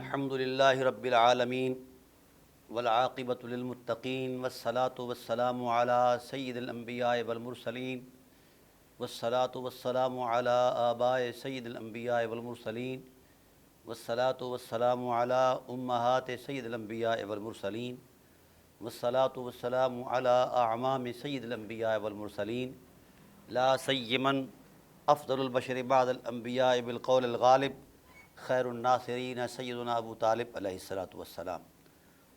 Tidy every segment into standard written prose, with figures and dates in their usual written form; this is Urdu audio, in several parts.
الحمد للہ رب العالمین والعاقبۃ للمتقین والصلاۃ والسلام علی سید الانبیاء والمرسلین والصلاۃ والسلام علی آباء سید الانبیاء والمرسلین والصلاۃ والسلام علی امہات سید الانبیاء والمرسلین والصلاۃ والسلام علی اعمام سید الانبیاء والمرسلین لا سیمن افضل البشر بعد الانبیاء بالقول الغالب خیر الناصرین سیدنا ابو طالب علیہ الصلاۃ والسلام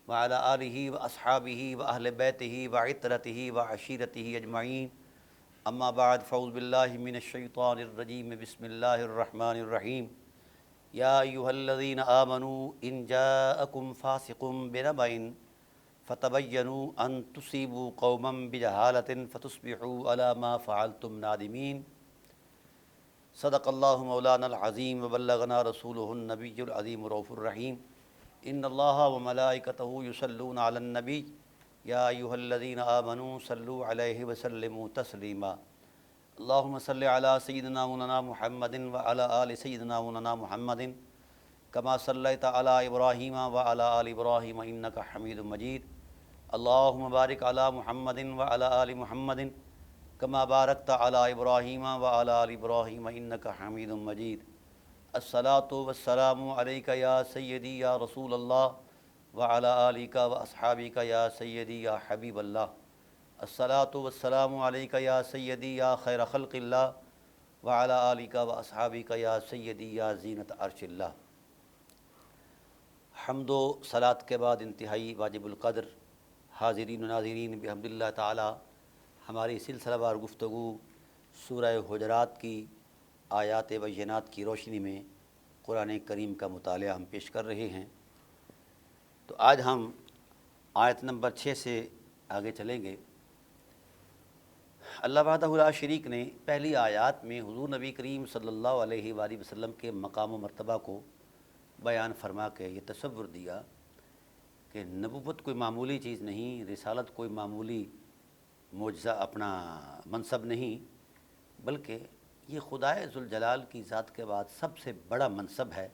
وعلی آلہ واصحابہ واہل بیتہ وعطرتہ وعشیرتہ اجمعین اما بعد فاعوذ باللہ من الشیطان الرجیم بسم اللہ الرحمن الرحیم یا ایہا الذین آمنوا ان جاءکم فاسق بنبأ فتبینوا ان تصیبوا قوما بجہالۃ فتصبحوا علی ما فعلتم نادمین صدق اللہ مولانا العظیم وبلغنا رسولہ النبی العظیم الرؤوف الرحیم ان اللہ وملائکتہ یصلون علی النبی یا ایہا الذین آمنوا صلوا علیہ وسلموا تسلیما اللہم صل علی سیدنا مولانا محمد وعلی آل سیدنا مولانا محمد کما صلیت علی ابراہیم وعلی آل ابراہیم انک حمید مجید اللہم بارک علی محمد وعلی آل محمد کما بارکت علی ابراہیم وعلی آل ابراہیم انک حمید مجید الصلاۃ والسلام علیک یا سیدی یا رسول اللہ وعلی آلک واصحابک یا سیدی یا حبیب اللہ الصلاۃ والسلام علیک یا سیدی یا خیر خلق اللہ وعلی آلک واصحابک یا سیدی یا زینت عرش اللہ۔ حمد و صلاۃ کے بعد انتہائی واجب القدر حاضرین و ناظرین بحمد اللہ تعالی ہماری سلسلہ وار گفتگو سورہ حجرات کی آیات بینات کی روشنی میں قرآن کریم کا مطالعہ ہم پیش کر رہے ہیں۔ تو آج ہم آیت نمبر 6 سے آگے چلیں گے۔ اللہ وحدہ لا شریک نے پہلی آیات میں حضور نبی کریم صلی اللہ علیہ وآلہ وسلم کے مقام و مرتبہ کو بیان فرما کے یہ تصور دیا کہ نبوت کوئی معمولی چیز نہیں، رسالت کوئی معمولی معجزہ اپنا منصب نہیں، بلکہ یہ خدائے ذوالجلال کی ذات کے بعد سب سے بڑا منصب ہے،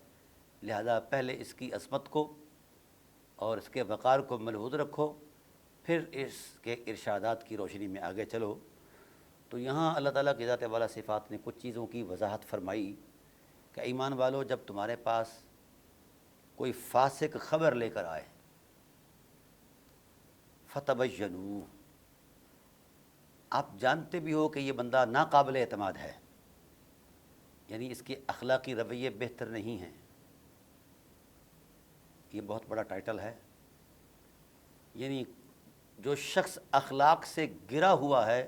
لہذا پہلے اس کی عظمت کو اور اس کے وقار کو ملحوظ رکھو، پھر اس کے ارشادات کی روشنی میں آگے چلو۔ تو یہاں اللہ تعالیٰ کی ذات والا صفات نے کچھ چیزوں کی وضاحت فرمائی کہ ایمان والو، جب تمہارے پاس کوئی فاسق خبر لے کر آئے فتبینوا، آپ جانتے بھی ہو کہ یہ بندہ ناقابل اعتماد ہے، یعنی اس کے اخلاقی رویے بہتر نہیں ہیں، یہ بہت بڑا ٹائٹل ہے، یعنی جو شخص اخلاق سے گرا ہوا ہے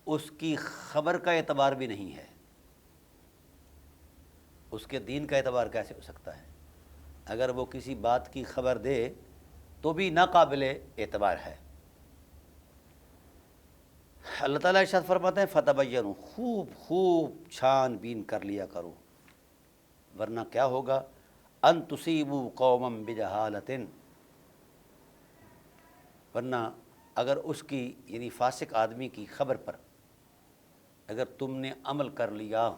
اس کی خبر کا اعتبار بھی نہیں ہے، اس کے دین کا اعتبار کیسے ہو سکتا ہے؟ اگر وہ کسی بات کی خبر دے تو بھی ناقابل اعتبار ہے۔ اللہ تعالیٰ ارشاد فرماتے ہیں فتبینوا، خوب چھان بین کر لیا کرو، ورنہ کیا ہوگا؟ ان تصیبوا قوما بجہالۃ، ورنہ اگر اس کی یعنی فاسق آدمی کی خبر پر اگر تم نے عمل کر لیا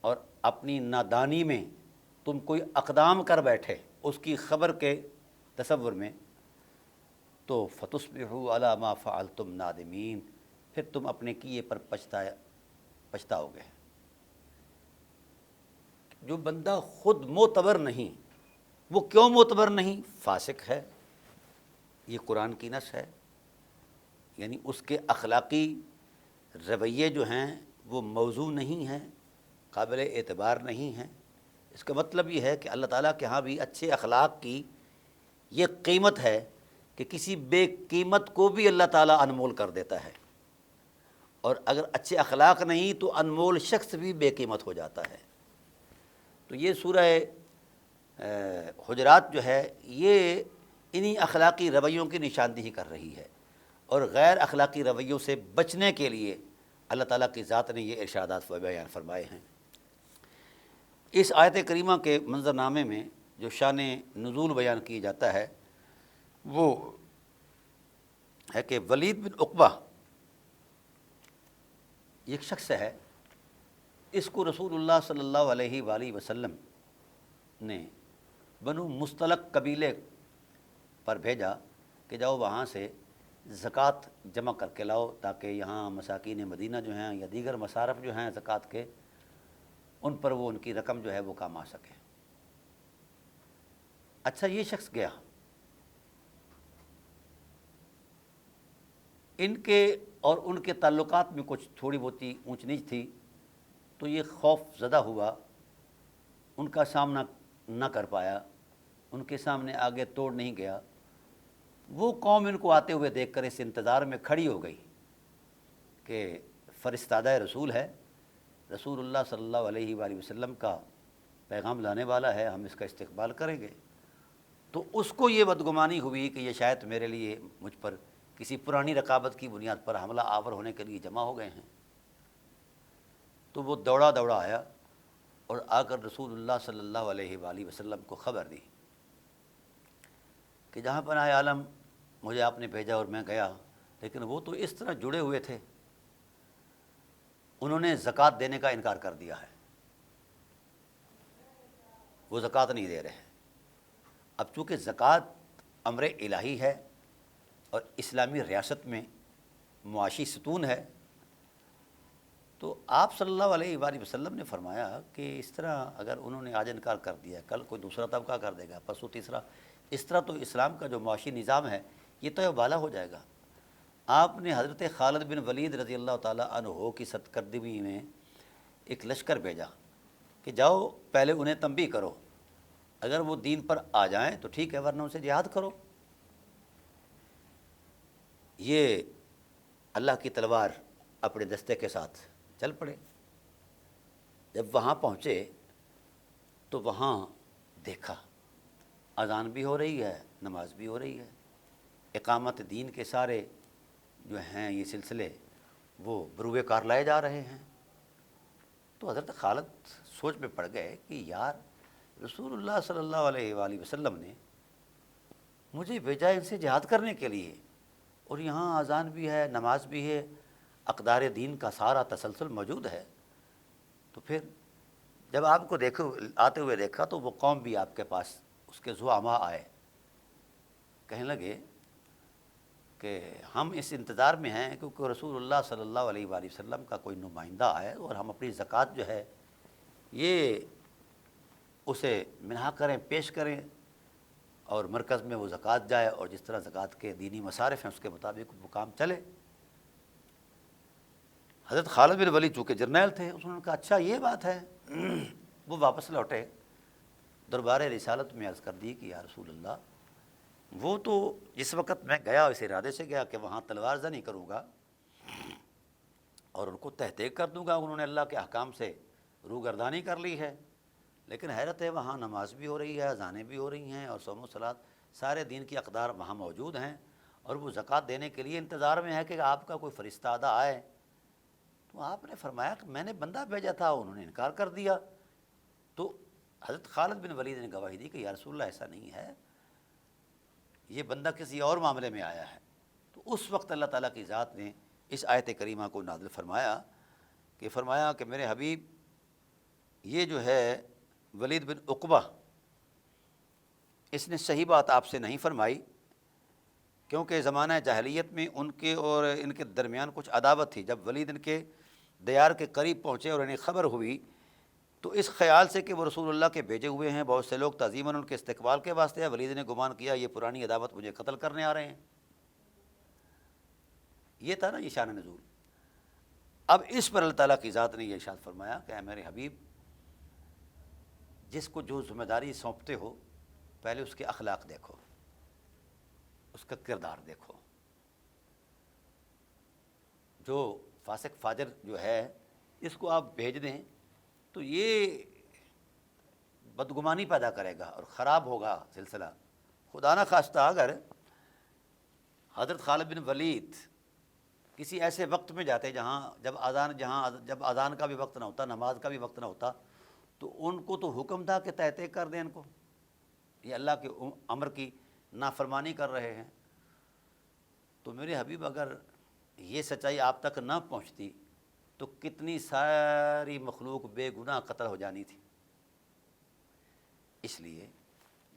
اور اپنی نادانی میں تم کوئی اقدام کر بیٹھے اس کی خبر کے تصور میں، تو فتصبحوا علی ما فعلتم نادمین، پھر تم اپنے کیے پر پچھتاؤ گے۔ جو بندہ خود معتبر نہیں، وہ کیوں معتبر نہیں؟ فاسق ہے، یہ قرآن کی نص ہے، یعنی اس کے اخلاقی رویے جو ہیں وہ موزوں نہیں ہیں، قابل اعتبار نہیں ہیں۔ اس کا مطلب یہ ہے کہ اللہ تعالیٰ کے ہاں بھی اچھے اخلاق کی یہ قیمت ہے کہ کسی بے قیمت کو بھی اللہ تعالیٰ انمول کر دیتا ہے، اور اگر اچھے اخلاق نہیں تو انمول شخص بھی بے قیمت ہو جاتا ہے۔ تو یہ سورہ حجرات جو ہے یہ انہی اخلاقی رویوں کی نشاندہی کر رہی ہے، اور غیر اخلاقی رویوں سے بچنے کے لیے اللہ تعالیٰ کی ذات نے یہ ارشادات بیان فرمائے ہیں۔ اس آیت کریمہ کے منظرنامے میں جو شان نزول بیان کی جاتا ہے وہ ہے کہ ولید بن عقبہ ایک شخص ہے، اس کو رسول اللہ صلی اللہ علیہ وآلہ وسلم نے بنو مستلق قبیلے پر بھیجا کہ جاؤ وہاں سے زکوٰۃ جمع کر کے لاؤ تاکہ یہاں مساکین مدینہ جو ہیں یا دیگر مصارف جو ہیں زکوٰۃ کے، ان پر وہ ان کی رقم جو ہے وہ کام آ سکے۔ اچھا، یہ شخص گیا، ان کے اور ان کے تعلقات میں کچھ تھوڑی بہت اونچ نیچ تھی، تو یہ خوف زدہ ہوا، ان کا سامنا نہ کر پایا، ان کے سامنے آگے توڑ نہیں گیا۔ وہ قوم ان کو آتے ہوئے دیکھ کر اس انتظار میں کھڑی ہو گئی کہ فرستادہ رسول ہے، رسول اللہ صلی اللہ علیہ وآلہ وسلم کا پیغام لانے والا ہے، ہم اس کا استقبال کریں گے۔ تو اس کو یہ بدگمانی ہوئی کہ یہ شاید میرے لیے مجھ پر کسی پرانی رقابت کی بنیاد پر حملہ آور ہونے کے لیے جمع ہو گئے ہیں۔ تو وہ دوڑا دوڑا آیا اور آ کر رسول اللہ صلی اللہ علیہ وآلہ وسلم کو خبر دی کہ جہاں پناہ عالم مجھے آپ نے بھیجا اور میں گیا، لیکن وہ تو اس طرح جڑے ہوئے تھے، انہوں نے زکوٰۃ دینے کا انکار کر دیا ہے، وہ زکوٰۃ نہیں دے رہے۔ اب چونکہ زکوٰۃ امر الہی ہے اور اسلامی ریاست میں معاشی ستون ہے، تو آپ صلی اللہ علیہ وآلہ وسلم نے فرمایا کہ اس طرح اگر انہوں نے آج انکار کر دیا، کل کوئی دوسرا طبقہ کر دے گا، پرسوں تیسرا، اس طرح تو اسلام کا جو معاشی نظام ہے یہ تو بالا ہو جائے گا۔ آپ نے حضرت خالد بن ولید رضی اللہ تعالیٰ عنہ کی سرکردگی میں ایک لشکر بھیجا کہ جاؤ پہلے انہیں تنبیہ کرو، اگر وہ دین پر آ جائیں تو ٹھیک ہے، ورنہ ان سے جہاد کرو۔ یہ اللہ کی تلوار اپنے دستے کے ساتھ چل پڑے۔ جب وہاں پہنچے تو وہاں دیکھا اذان بھی ہو رہی ہے، نماز بھی ہو رہی ہے، اقامت دین کے سارے جو ہیں یہ سلسلے وہ بروئے کار لائے جا رہے ہیں۔ تو حضرت خالد سوچ میں پڑ گئے کہ یار رسول اللہ صلی اللہ علیہ وآلہ وسلم نے مجھے بھیجا ان سے جہاد کرنے کے لیے، اور یہاں اذان بھی ہے، نماز بھی ہے، اقدار دین کا سارا تسلسل موجود ہے، تو پھر جب آپ کو آتے ہوئے دیکھا تو وہ قوم بھی آپ کے پاس اس کے زعماء آئے، کہنے لگے کہ ہم اس انتظار میں ہیں کیونکہ رسول اللہ صلی اللہ علیہ وآلہ وسلم کا کوئی نمائندہ آئے اور ہم اپنی زکوٰۃ جو ہے یہ اسے منہا کریں، پیش کریں، اور مرکز میں وہ زکوٰۃ جائے، اور جس طرح زکوٰۃ کے دینی مصارف ہیں اس کے مطابق وہ کام چلے۔ حضرت خالد بن ولید چونکہ جرنیل تھے، انہوں نے کہا اچھا یہ بات ہے۔ وہ واپس لوٹے، دربار رسالت میں عرض کر دی کہ یا رسول اللہ، وہ تو جس وقت میں گیا اس ارادے سے گیا کہ وہاں تلوار زنی کروں گا اور ان کو تحقیق کر دوں گا، انہوں نے اللہ کے احکام سے روگردانی کر لی ہے، لیکن حیرت ہے وہاں نماز بھی ہو رہی ہے، اذانیں بھی ہو رہی ہیں، اور صوم و صلات سارے دین کی اقدار وہاں موجود ہیں، اور وہ زکوٰۃ دینے کے لیے انتظار میں ہے کہ آپ کا کوئی فرستادہ آئے۔ تو آپ نے فرمایا کہ میں نے بندہ بھیجا تھا، انہوں نے انکار کر دیا۔ تو حضرت خالد بن ولید نے گواہی دی کہ یا رسول اللہ ایسا نہیں ہے، یہ بندہ کسی اور معاملے میں آیا ہے۔ تو اس وقت اللہ تعالیٰ کی ذات نے اس آیت کریمہ کو نازل فرمایا کہ میرے حبیب، یہ جو ہے ولید بن عقبہ، اس نے صحیح بات آپ سے نہیں فرمائی، کیونکہ زمانہ جاہلیت میں ان کے اور ان کے درمیان کچھ عداوت تھی۔ جب ولید ان کے دیار کے قریب پہنچے اور انہیں خبر ہوئی تو اس خیال سے کہ وہ رسول اللہ کے بھیجے ہوئے ہیں، بہت سے لوگ تعظیماً ان کے استقبال کے واسطے ہیں، ولید نے گمان کیا یہ پرانی عداوت مجھے قتل کرنے آ رہے ہیں۔ یہ تھا نا یہ شان نزول۔ اب اس پر اللہ تعالیٰ کی ذات نے یہ ارشاد فرمایا کہ اے میرے حبیب، جس کو جو ذمہ داری سونپتے ہو پہلے اس کے اخلاق دیکھو، اس کا کردار دیکھو۔ جو فاسق فاجر جو ہے اس کو آپ بھیج دیں تو یہ بدگمانی پیدا کرے گا اور خراب ہوگا سلسلہ۔ خدا نہ خواستہ اگر حضرت خالد بن ولید کسی ایسے وقت میں جاتے جب اذان کا بھی وقت نہ ہوتا، نماز کا بھی وقت نہ ہوتا، تو ان کو تو حکم تھا کہ تحقیق کر دیں ان کو، یہ اللہ کے امر کی نافرمانی کر رہے ہیں۔ تو میرے حبیب اگر یہ سچائی آپ تک نہ پہنچتی تو کتنی ساری مخلوق بے گناہ قتل ہو جانی تھی۔ اس لیے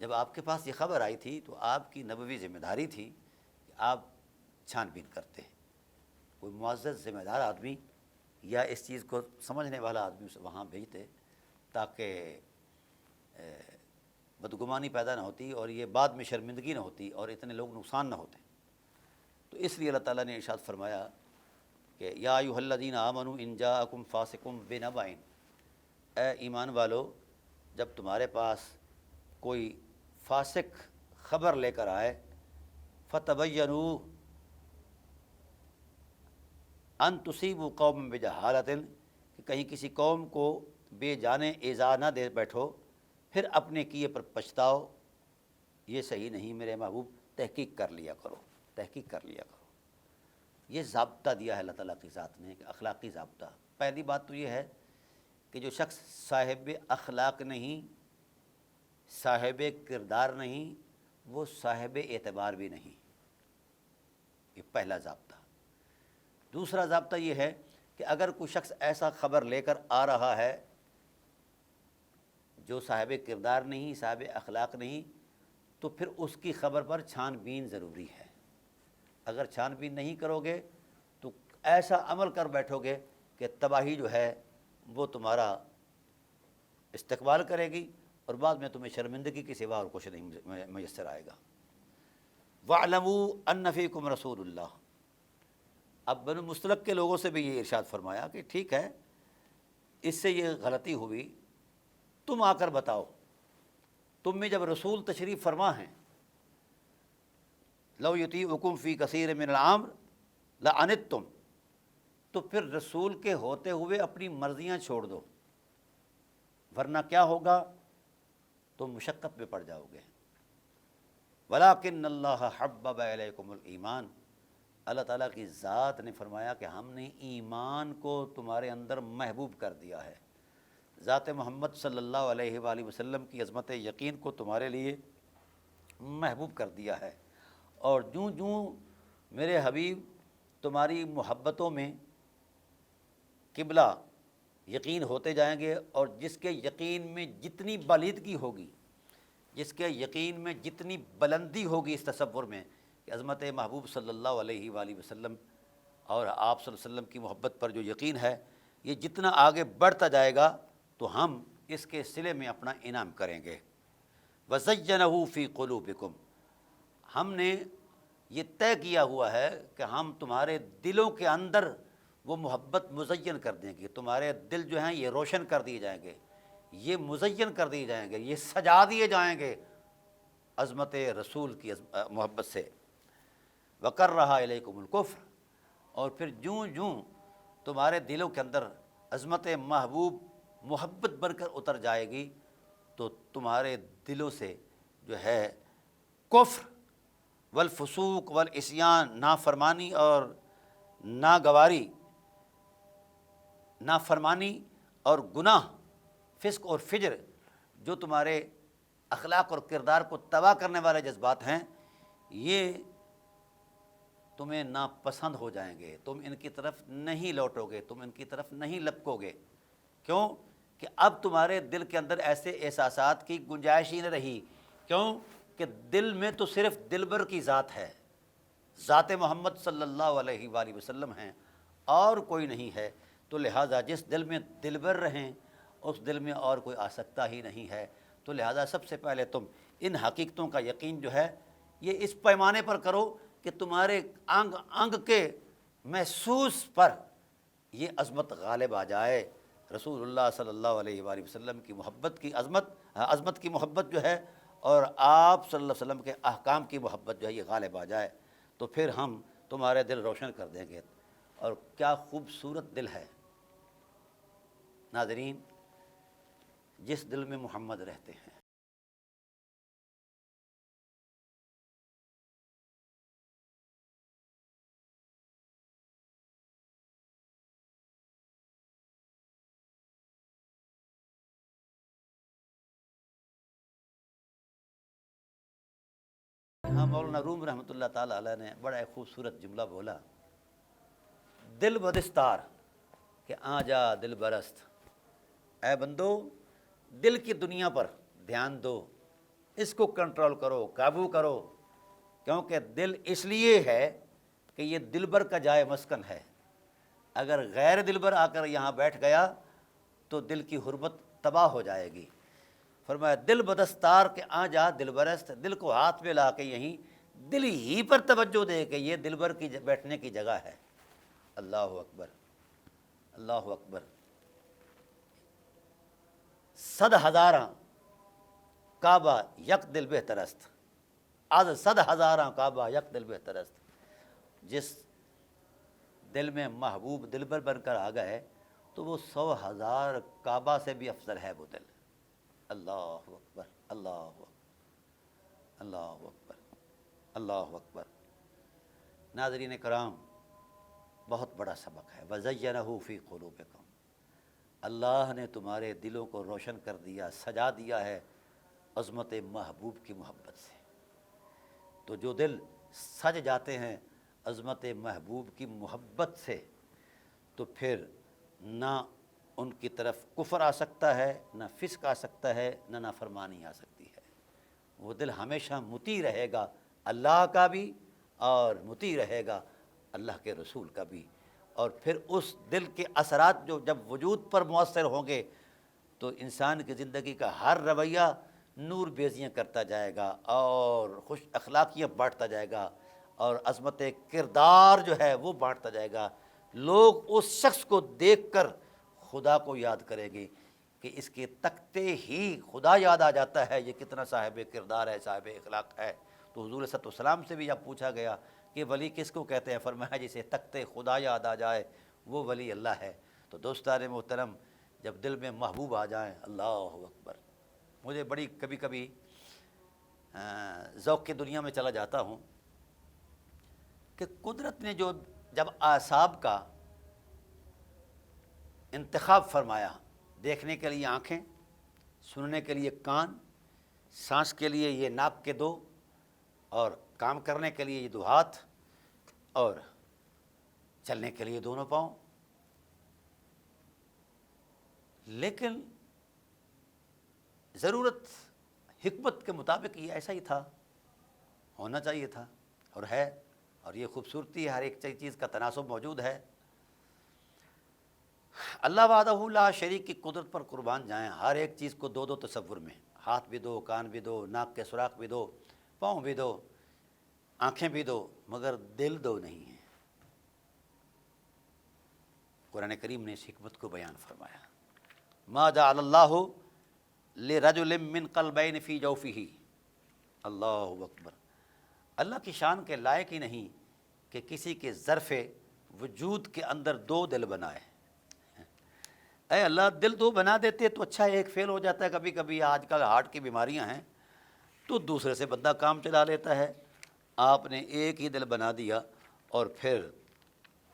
جب آپ کے پاس یہ خبر آئی تھی تو آپ کی نبوی ذمہ داری تھی کہ آپ چھان بین کرتے، کوئی معزز ذمہ دار آدمی یا اس چیز کو سمجھنے والا آدمی اسے وہاں بھیجتے تاکہ بدگمانی پیدا نہ ہوتی اور یہ بعد میں شرمندگی نہ ہوتی اور اتنے لوگ نقصان نہ ہوتے۔ تو اس لیے اللہ تعالیٰ نے ارشاد فرمایا کہ یا ایھا الذین آمنوا ان جاءکم فاسق بنبأ، اے ایمان والو جب تمہارے پاس کوئی فاسق خبر لے کر آئے، فتبینوا ان تصیبوا قوما بجہالۃ، کہ کہیں کسی قوم کو بے جانے ایذا نہ دے بیٹھو پھر اپنے کیے پر پچھتاؤ، یہ صحیح نہیں میرے محبوب، تحقیق کر لیا کرو، تحقیق کر لیا کرو۔ یہ ضابطہ دیا ہے اللہ تعالیٰ کی ذات نے، کہ اخلاقی ضابطہ۔ پہلی بات تو یہ ہے کہ جو شخص صاحب اخلاق نہیں، صاحب کردار نہیں، وہ صاحب اعتبار بھی نہیں، یہ پہلا ضابطہ۔ دوسرا ضابطہ یہ ہے کہ اگر کوئی شخص ایسا خبر لے کر آ رہا ہے جو صاحب کردار نہیں، صاحب اخلاق نہیں، تو پھر اس کی خبر پر چھان بین ضروری ہے۔ اگر چھان بین نہیں کرو گے تو ایسا عمل کر بیٹھو گے کہ تباہی جو ہے وہ تمہارا استقبال کرے گی اور بعد میں تمہیں شرمندگی کے سوا اور کچھ نہیں میسر آئے گا۔ وَاعْلَمُوا أَنَّ فِيكُمْ رَسُولُ اللَّهِ، اب بنو مستلق کے لوگوں سے بھی یہ ارشاد فرمایا کہ ٹھیک ہے اس سے یہ غلطی ہوئی، تم آ کر بتاؤ، تم میں جب رسول تشریف فرما ہیں، لو یطیعکم فی کثیر من الامر لعنتم، تو پھر رسول کے ہوتے ہوئے اپنی مرضیاں چھوڑ دو، ورنہ کیا ہوگا، تم مشقت میں پڑ جاؤ گے۔ ولیکن اللہ حبب الیکم الایمان، اللہ تعالیٰ کی ذات نے فرمایا کہ ہم نے ایمان کو تمہارے اندر محبوب کر دیا ہے، ذات محمد صلی اللہ علیہ وآلہ وسلم کی عظمت یقین کو تمہارے لیے محبوب کر دیا ہے، اور جوں جوں میرے حبیب تمہاری محبتوں میں قبلہ یقین ہوتے جائیں گے، اور جس کے یقین میں جتنی بالیدگی ہوگی، جس کے یقین میں جتنی بلندی ہوگی اس تصور میں کہ عظمت محبوب صلی اللہ علیہ وآلہ وسلم اور آپ صلی اللہ علیہ وسلم کی محبت پر جو یقین ہے، یہ جتنا آگے بڑھتا جائے گا تو ہم اس کے صلے میں اپنا انعام کریں گے۔ وَزَيَّنَهُ فِي قُلُوبِكُمْ، ہم نے یہ طے کیا ہوا ہے کہ ہم تمہارے دلوں کے اندر وہ محبت مزین کر دیں گے، تمہارے دل جو ہیں یہ روشن کر دیے جائیں گے، یہ مزین کر دیے جائیں گے، یہ سجا دیے جائیں گے عظمت رسول کی محبت سے۔ وَكَرَّهَ إِلَيْكُمُ الْكُفْرَ، اور پھر جوں جوں تمہارے دلوں کے اندر عظمت محبوب محبت بن کر اتر جائے گی تو تمہارے دلوں سے جو ہے کفر والفسوق والعصیان، نافرمانی اور ناگواری، نافرمانی اور گناہ، فسق اور فجر، جو تمہارے اخلاق اور کردار کو تباہ کرنے والے جذبات ہیں، یہ تمہیں ناپسند ہو جائیں گے، تم ان کی طرف نہیں لوٹو گے، تم ان کی طرف نہیں لپکو گے۔ کیوں کہ اب تمہارے دل کے اندر ایسے احساسات کی گنجائش ہی نہ رہی، کیوں کہ دل میں تو صرف دلبر کی ذات ہے، ذات محمد صلی اللہ علیہ وآلہ وسلم ہیں، اور کوئی نہیں ہے، تو لہٰذا جس دل میں دلبر رہیں اس دل میں اور کوئی آ سکتا ہی نہیں ہے۔ تو لہٰذا سب سے پہلے تم ان حقیقتوں کا یقین جو ہے یہ اس پیمانے پر کرو کہ تمہارے انگ انگ کے محسوس پر یہ عظمت غالب آ جائے، رسول اللہ صلی اللہ علیہ وآلہ وسلم کی محبت کی عظمت کی محبت جو ہے، اور آپ صلی اللہ علیہ وسلم کے احکام کی محبت جو ہے یہ غالب آ جائے، تو پھر ہم تمہارے دل روشن کر دیں گے۔ اور کیا خوبصورت دل ہے ناظرین جس دل میں محمد رہتے ہیں۔ ہاں، مولانا روم رحمۃ اللہ تعالیٰ علیہ نے بڑا ایک خوبصورت جملہ بولا، دل بدستار کہ آ جا دل برست، اے بندو دل کی دنیا پر دھیان دو، اس کو کنٹرول کرو، قابو کرو، کیونکہ دل اس لیے ہے کہ یہ دلبر کا جائے مسکن ہے۔ اگر غیر دلبر آ کر یہاں بیٹھ گیا تو دل کی حرمت تباہ ہو جائے گی۔ فرمایا دل بدستار کے آ جا دلبرست، دل کو ہاتھ میں لا کے یہیں دل ہی پر توجہ دے کہ یہ دلبر کی بیٹھنے کی جگہ ہے۔ اللہ اکبر، اللہ اکبر۔ 100,000 کعبہ یک دل بہترست، از 100,000 کعبہ یک دل بہترست۔ جس دل میں محبوب دلبر بن کر آ گئے تو وہ 100,000 کعبہ سے بھی افضل ہے وہ دل۔ اللہ اکبر، اللہ اکبر، اللہ اکبر، اللہ اکبر۔ ناظرین کرام، بہت بڑا سبق ہے۔ وَزَيَّنَهُ فِي قُلُوبِكُمْ، اللہ نے تمہارے دلوں کو روشن کر دیا، سجا دیا ہے عظمت محبوب کی محبت سے۔ تو جو دل سج جاتے ہیں عظمت محبوب کی محبت سے تو پھر نہ ان کی طرف کفر آ سکتا ہے، نہ فسق آ سکتا ہے، نہ نافرمانی آ سکتی ہے۔ وہ دل ہمیشہ مطیع رہے گا اللہ کا بھی، اور مطیع رہے گا اللہ کے رسول کا بھی۔ اور پھر اس دل کے اثرات جو جب وجود پر مؤثر ہوں گے تو انسان کی زندگی کا ہر رویہ نور بیزیاں کرتا جائے گا اور خوش اخلاقیاں بانٹتا جائے گا، اور عظمت کردار جو ہے وہ بانٹتا جائے گا۔ لوگ اس شخص کو دیکھ کر خدا کو یاد کریں گے کہ اس کے تکتے ہی خدا یاد آ جاتا ہے، یہ کتنا صاحب کردار ہے، صاحب اخلاق ہے۔ تو حضور صلی اللہ علیہ وسلم سے بھی جب پوچھا گیا کہ ولی کس کو کہتے ہیں، فرمایا جسے تکتے خدا یاد آ جائے وہ ولی اللہ ہے۔ تو دوستان محترم، جب دل میں محبوب آ جائیں، اللہ اکبر۔ مجھے بڑی کبھی کبھی ذوق کی دنیا میں چلا جاتا ہوں کہ قدرت نے جو جب اعصاب کا انتخاب فرمایا، دیکھنے کے لیے آنکھیں، سننے کے لیے کان، سانس کے لیے یہ ناک کے دو، اور کام کرنے کے لیے یہ 2 ہاتھ، اور چلنے کے لیے دونوں پاؤں، لیکن ضرورت حکمت کے مطابق یہ ایسا ہی تھا، ہونا چاہیے تھا، اور ہے، اور یہ خوبصورتی ہے، ہر ایک چیز کا تناسب موجود ہے۔ اللہ وحدہ لا شریک کی قدرت پر قربان جائیں، ہر ایک چیز کو 2 تصور میں، ہاتھ بھی دو، کان بھی دو، ناک کے سوراخ بھی دو، پاؤں بھی دو، آنکھیں بھی دو، مگر دل دو نہیں ہے۔ قرآن کریم نے اس حکمت کو بیان فرمایا، ما جعل اللہ لرجل من قلبین فی جوفہ، اللہ اکبر۔ اللہ کی شان کے لائق ہی نہیں کہ کسی کے ظرف وجود کے اندر 2 دل بنائے۔ اے اللہ، دل 2 بنا دیتے تو اچھا، ایک فیل ہو جاتا ہے۔ کبھی کبھی آج کل ہارٹ کی بیماریاں ہیں تو دوسرے سے بندہ کام چلا لیتا ہے۔ آپ نے ایک ہی دل بنا دیا اور پھر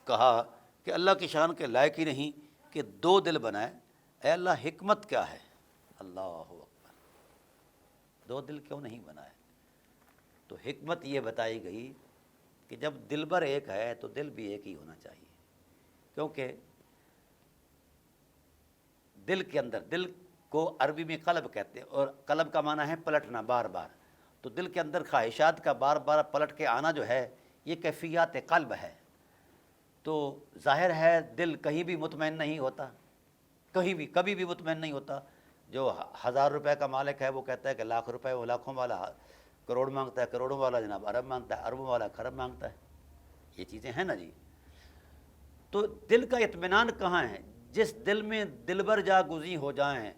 کہا کہ اللہ کی شان کے لائق ہی نہیں کہ 2 دل بنائے۔ اے اللہ، حکمت کیا ہے؟ اللہ اکبر، 2 دل کیوں نہیں بنائے؟ تو حکمت یہ بتائی گئی کہ جب دلبر ایک ہے تو دل بھی ایک ہی ہونا چاہیے، کیونکہ دل کے اندر، دل کو عربی میں قلب کہتے ہیں، اور قلب کا معنی ہے پلٹنا، بار بار۔ تو دل کے اندر خواہشات کا بار بار پلٹ کے آنا جو ہے یہ کیفیات قلب ہے۔ تو ظاہر ہے دل کہیں بھی مطمئن نہیں ہوتا، کہیں بھی کبھی بھی مطمئن نہیں ہوتا۔ جو 1000 روپے کا مالک ہے وہ کہتا ہے کہ لاکھ روپے، وہ لاکھوں والا کروڑ مانگتا ہے، کروڑوں والا جناب ارب مانگتا ہے، اربوں والا خرب مانگتا ہے۔ یہ چیزیں ہیں نا جی۔ تو دل کا اطمینان کہاں ہے؟ جس دل میں دلبر جاگزیں ہو جائیں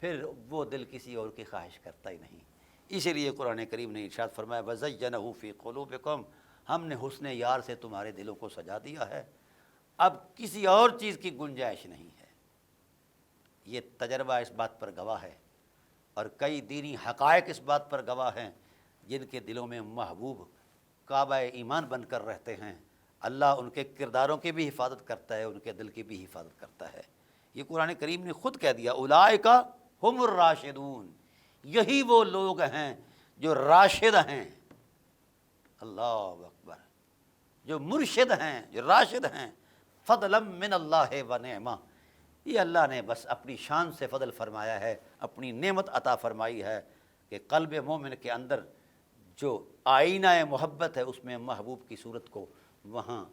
پھر وہ دل کسی اور کی خواہش کرتا ہی نہیں۔ اسی لیے قرآن کریم نے ارشاد فرمایا وَزَيَّنَهُ فِي قُلُوبِكُمْ، ہم نے حسن یار سے تمہارے دلوں کو سجا دیا ہے، اب کسی اور چیز کی گنجائش نہیں ہے۔ یہ تجربہ اس بات پر گواہ ہے، اور کئی دینی حقائق اس بات پر گواہ ہیں، جن کے دلوں میں محبوب کعبہ ایمان بن کر رہتے ہیں، اللہ ان کے کرداروں کی بھی حفاظت کرتا ہے، ان کے دل کی بھی حفاظت کرتا ہے۔ یہ قرآن کریم نے خود کہہ دیا اولئک ہم الراشدون، یہی وہ لوگ ہیں جو راشد ہیں، اللہ اکبر، جو مرشد ہیں، جو راشد ہیں، فضلا من اللہ و نعمہ، یہ اللہ نے بس اپنی شان سے فضل فرمایا ہے، اپنی نعمت عطا فرمائی ہے کہ قلب مومن کے اندر جو آئینہ محبت ہے اس میں محبوب کی صورت کو وہاں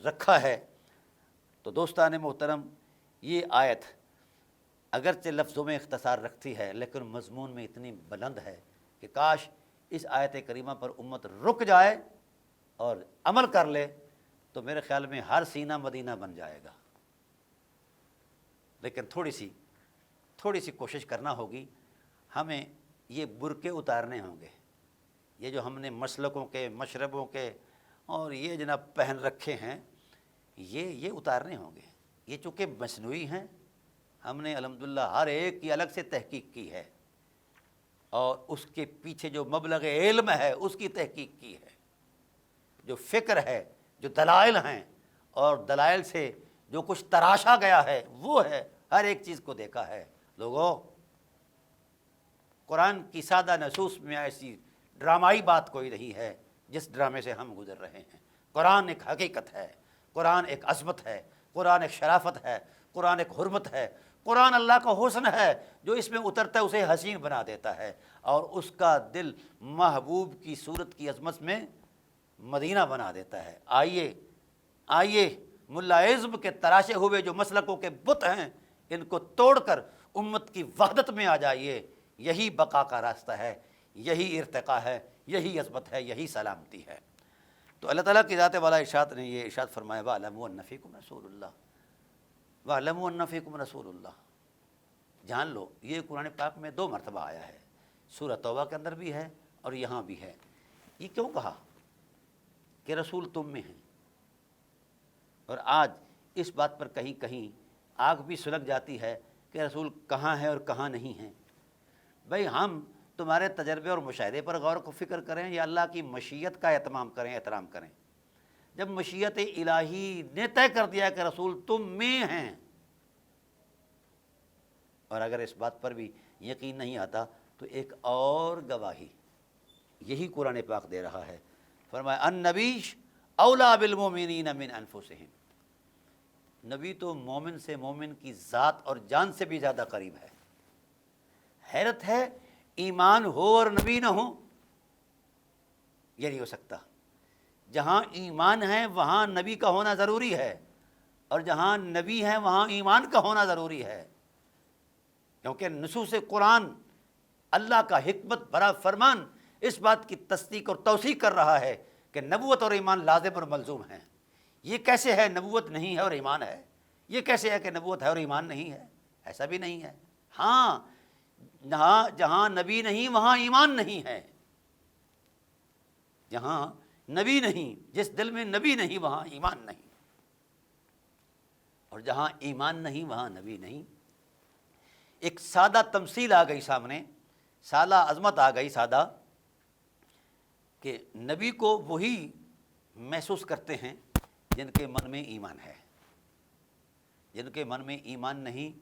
رکھا ہے۔ تو دوستان محترم، یہ آیت اگرچہ لفظوں میں اختصار رکھتی ہے لیکن مضمون میں اتنی بلند ہے کہ کاش اس آیت کریمہ پر امت رک جائے اور عمل کر لے تو میرے خیال میں ہر سینہ مدینہ بن جائے گا۔ لیکن تھوڑی سی کوشش کرنا ہوگی، ہمیں یہ برقعے اتارنے ہوں گے، یہ جو ہم نے مسلکوں کے، مشربوں کے اور یہ جناب پہن رکھے ہیں یہ اتارنے ہوں گے۔ یہ چونکہ مصنوعی ہیں، ہم نے الحمدللہ ہر ایک کی الگ سے تحقیق کی ہے اور اس کے پیچھے جو مبلغ علم ہے اس کی تحقیق کی ہے، جو فکر ہے، جو دلائل ہیں اور دلائل سے جو کچھ تراشا گیا ہے وہ ہے، ہر ایک چیز کو دیکھا ہے۔ لوگوں، قرآن کی سادہ نصوص میں ایسی ڈرامائی بات کوئی نہیں ہے جس ڈرامے سے ہم گزر رہے ہیں۔ قرآن ایک حقیقت ہے، قرآن ایک عظمت ہے، قرآن ایک شرافت ہے، قرآن ایک حرمت ہے، قرآن اللہ کا حسن ہے جو اس میں اترتا ہے اسے حسین بنا دیتا ہے اور اس کا دل محبوب کی صورت کی عظمت میں مدینہ بنا دیتا ہے۔ آئیے ملا عزم کے تراشے ہوئے جو مسلکوں کے بت ہیں ان کو توڑ کر امت کی وحدت میں آ جائیے۔ یہی بقا کا راستہ ہے، یہی ارتقا ہے، یہی عظمت ہے، یہی سلامتی ہے۔ تو اللہ تعالیٰ کی ذات والا ارشاد نے یہ ارشاد فرمایا وَاعْلَمُوا أَنَّ فِيكُمْ رَسُولُ اللَّهِ وَاعْلَمُوا أَنَّ فِيكُمْ رَسُولُ اللَّهِ، جان لو، یہ قرآن پاک میں 2 مرتبہ آیا ہے، سورہ توبہ کے اندر بھی ہے اور یہاں بھی ہے۔ یہ کیوں کہا کہ رسول تم میں ہیں؟ اور آج اس بات پر کہیں کہیں آگ بھی سلگ جاتی ہے کہ رسول کہاں ہے اور کہاں نہیں ہیں۔ بھئی ہم تمہارے تجربے اور مشاہدے پر غور و فکر کریں یا اللہ کی مشیت کا اہتمام کریں، احترام کریں؟ جب مشیت الہی نے طے کر دیا کہ رسول تم میں ہیں، اور اگر اس بات پر بھی یقین نہیں آتا تو ایک اور گواہی یہی قرآن پاک دے رہا ہے۔ فرمایا النبی اولیٰ بالمؤمنین من انفسہم، نبی تو مومن سے، مومن کی ذات اور جان سے بھی زیادہ قریب ہے۔ حیرت ہے، ایمان ہو اور نبی نہ ہو، یہ نہیں ہو سکتا۔ جہاں ایمان ہے وہاں نبی کا ہونا ضروری ہے اور جہاں نبی ہے وہاں ایمان کا ہونا ضروری ہے، کیونکہ نصوص قرآن، اللہ کا حکمت بھرا فرمان اس بات کی تصدیق اور توثیق کر رہا ہے کہ نبوت اور ایمان لازم اور ملزوم ہیں۔ یہ کیسے ہے نبوت نہیں ہے اور ایمان ہے؟ یہ کیسے ہے کہ نبوت ہے اور ایمان نہیں ہے؟ ایسا بھی نہیں ہے۔ ہاں، جہاں نبی نہیں وہاں ایمان نہیں ہے، جہاں نبی نہیں، جس دل میں نبی نہیں وہاں ایمان نہیں، اور جہاں ایمان نہیں وہاں نبی نہیں۔ ایک سادہ تمثیل آ گئی سامنے، سادہ عظمت آ گئی، سادہ، کہ نبی کو وہی محسوس کرتے ہیں جن کے من میں ایمان ہے۔ جن کے من میں ایمان نہیں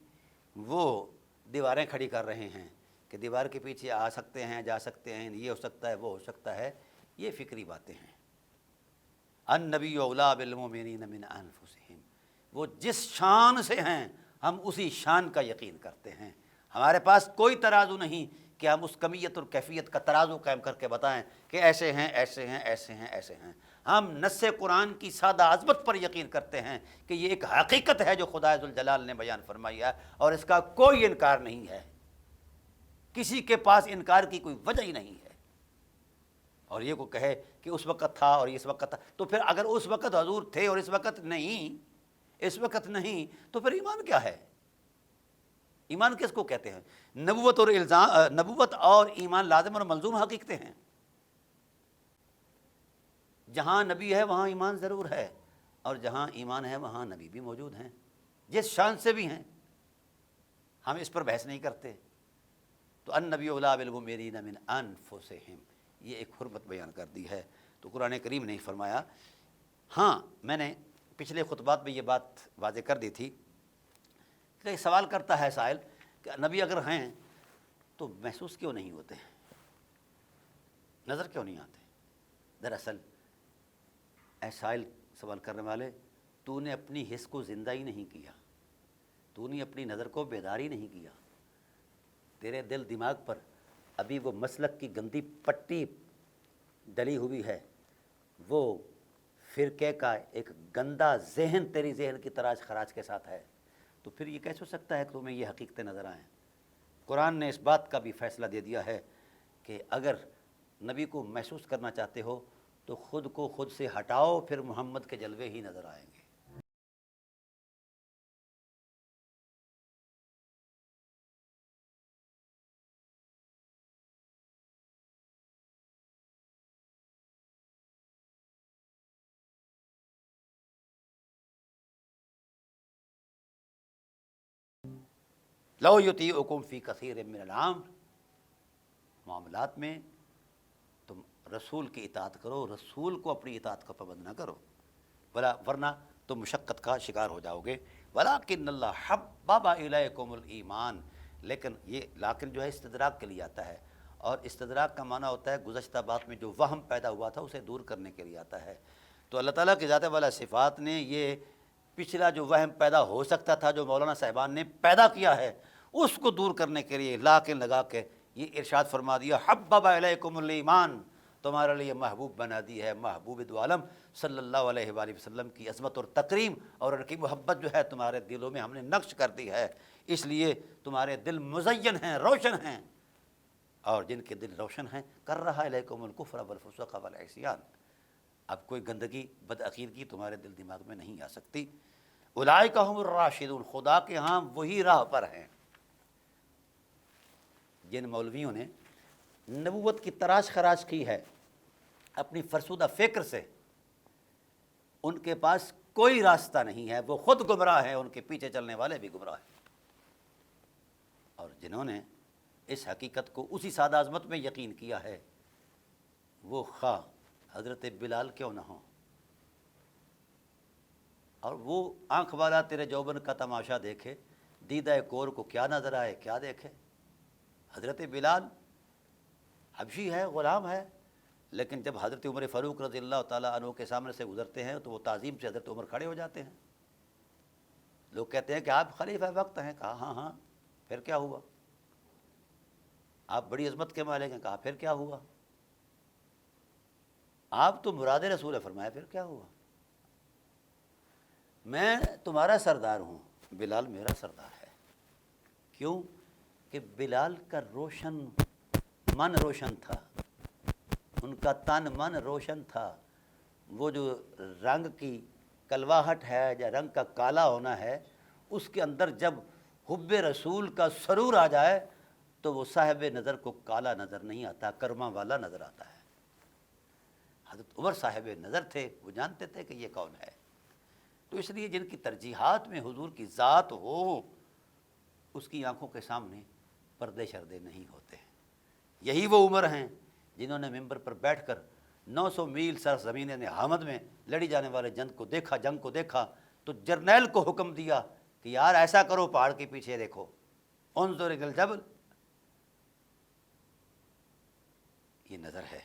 وہ دیواریں کھڑی کر رہے ہیں کہ دیوار کے پیچھے آ سکتے ہیں، جا سکتے ہیں، یہ ہو سکتا ہے، وہ ہو سکتا ہے، یہ فکری باتیں ہیں۔ النبی اولیٰ بالمؤمنین من انفسہم، وہ جس شان سے ہیں ہم اسی شان کا یقین کرتے ہیں۔ ہمارے پاس کوئی ترازو نہیں کہ ہم اس کمیت اور کیفیت کا ترازو قائم کر کے بتائیں کہ ایسے ہیں، ایسے ہیں، ایسے ہیں، ایسے ہیں۔ ہم نص قرآن کی سادہ عظمت پر یقین کرتے ہیں کہ یہ ایک حقیقت ہے جو خدا ذوالجلال نے بیان فرمائی ہے اور اس کا کوئی انکار نہیں ہے، کسی کے پاس انکار کی کوئی وجہ ہی نہیں ہے۔ اور یہ کو کہے کہ اس وقت تھا اور اس وقت تھا، تو پھر اگر اس وقت حضور تھے اور اس وقت نہیں، اس وقت نہیں، تو پھر ایمان کیا ہے؟ ایمان کس کو کہتے ہیں؟ نبوت اور ایمان لازم اور ملزوم حقیقتیں ہیں۔ جہاں نبی ہے وہاں ایمان ضرور ہے اور جہاں ایمان ہے وہاں نبی بھی موجود ہیں، جس شان سے بھی ہیں، ہم اس پر بحث نہیں کرتے۔ تو النبی اولیٰ بالمؤمنین من انفسہم، یہ ایک حرمت بیان کر دی ہے۔ تو قرآن کریم نے فرمایا، ہاں میں نے پچھلے خطبات میں یہ بات واضح کر دی تھی کہ سوال کرتا ہے سائل کہ نبی اگر ہیں تو محسوس کیوں نہیں ہوتے، نظر کیوں نہیں آتے؟ دراصل اے سائل، سوال کرنے والے، تو نے اپنی حس کو زندہ ہی نہیں کیا، تو نے اپنی نظر کو بیدار ہی نہیں کیا، تیرے دل دماغ پر ابھی وہ مسلک کی گندی پٹی ڈلی ہوئی ہے، وہ فرقے کا ایک گندا ذہن تیری ذہن کی تراش خراش کے ساتھ ہے، تو پھر یہ کیسے ہو سکتا ہے کہ تمہیں یہ حقیقتیں نظر آئیں؟ قرآن نے اس بات کا بھی فیصلہ دے دیا ہے کہ اگر نبی کو محسوس کرنا چاہتے ہو تو خود کو خود سے ہٹاؤ، پھر محمد کے جلوے ہی نظر آئیں گے۔ لو یطیعکم فی کثیر من الامر، معاملات میں تم رسول کی اطاعت کرو، رسول کو اپنی اطاعت کا پابند نہ کرو، ورنہ تم مشقت کا شکار ہو جاؤ گے۔ وَلَٰكِنَّ اللَّهَ حَبَّبَ إِلَيْكُمُ الْإِيمَانَ، لیکن یہ لیکن جو ہے استدراک کے لیے آتا ہے، اور استدراک کا معنی ہوتا ہے گزشتہ بات میں جو وہم پیدا ہوا تھا اسے دور کرنے کے لیے آتا ہے۔ تو اللہ تعالیٰ کی ذات والا صفات نے یہ پچھلا جو وہم پیدا ہو سکتا تھا جو مولانا صاحبان نے پیدا کیا ہے اس کو دور کرنے کے لیے لاکن لگا کے یہ ارشاد فرما دیا، حبب الیکم الایمان، تمہارے لیے محبوب بنا دی ہے محبوب دو عالم صلی اللہ علیہ وآلہ وسلم کی عظمت اور تکریم، اور ان کی محبت جو ہے تمہارے دلوں میں ہم نے نقش کر دی ہے، اس لیے تمہارے دل مزین ہیں، روشن ہیں، اور جن کے دل روشن ہیں کر رہا الیکم الکفر والفسوق والعصیان، اب کوئی گندگی بدعقیدگی تمہارے دل دماغ میں نہیں آ سکتی۔ اولئک هم الراشدون، خدا کے ہاں وہی راہ پر ہیں۔ جن مولویوں نے نبوت کی تراش خراش کی ہے اپنی فرسودہ فکر سے، ان کے پاس کوئی راستہ نہیں ہے، وہ خود گمراہ ہیں، ان کے پیچھے چلنے والے بھی گمراہ ہیں۔ اور جنہوں نے اس حقیقت کو اسی سادہ عظمت میں یقین کیا ہے، وہ خواہ حضرت بلال کیوں نہ ہوں، اور وہ آنکھ والا تیرے جوبن کا تماشا دیکھے، دیدہ کور کو کیا نظر آئے کیا دیکھے۔ حضرت بلال حبشی ہے، غلام ہے، لیکن جب حضرت عمر فاروق رضی اللہ تعالیٰ عنہ کے سامنے سے گزرتے ہیں تو وہ تعظیم سے حضرت عمر کھڑے ہو جاتے ہیں۔ لوگ کہتے ہیں کہ آپ خلیفہ وقت ہیں، کہا ہاں ہاں، پھر کیا ہوا؟ آپ بڑی عظمت کے مالک ہیں، کہا پھر کیا ہوا؟ آپ تو مراد رسول ہے، فرمایا پھر کیا ہوا؟ میں تمہارا سردار ہوں، بلال میرا سردار ہے۔ کیوں کہ بلال کا من روشن تھا، ان کا تن من روشن تھا، وہ جو رنگ کی کلواہٹ ہے یا رنگ کا کالا ہونا ہے، اس کے اندر جب حب رسول کا سرور آ جائے تو وہ صاحب نظر کو کالا نظر نہیں آتا، کرما والا نظر آتا ہے۔ حضرت عمر صاحب نظر تھے، وہ جانتے تھے کہ یہ کون ہے، تو اس لیے جن کی ترجیحات میں حضور کی ذات ہو اس کی آنکھوں کے سامنے پردے شردے نہیں ہوتے۔ یہی وہ عمر ہیں جنہوں نے ممبر پر بیٹھ کر 900 میل سرزمین حامد میں لڑی جانے والے جنگ کو دیکھا تو جرنیل کو حکم دیا کہ یار ایسا کرو، پہاڑ کے پیچھے دیکھو، انظر الی الجبل۔ یہ نظر ہے،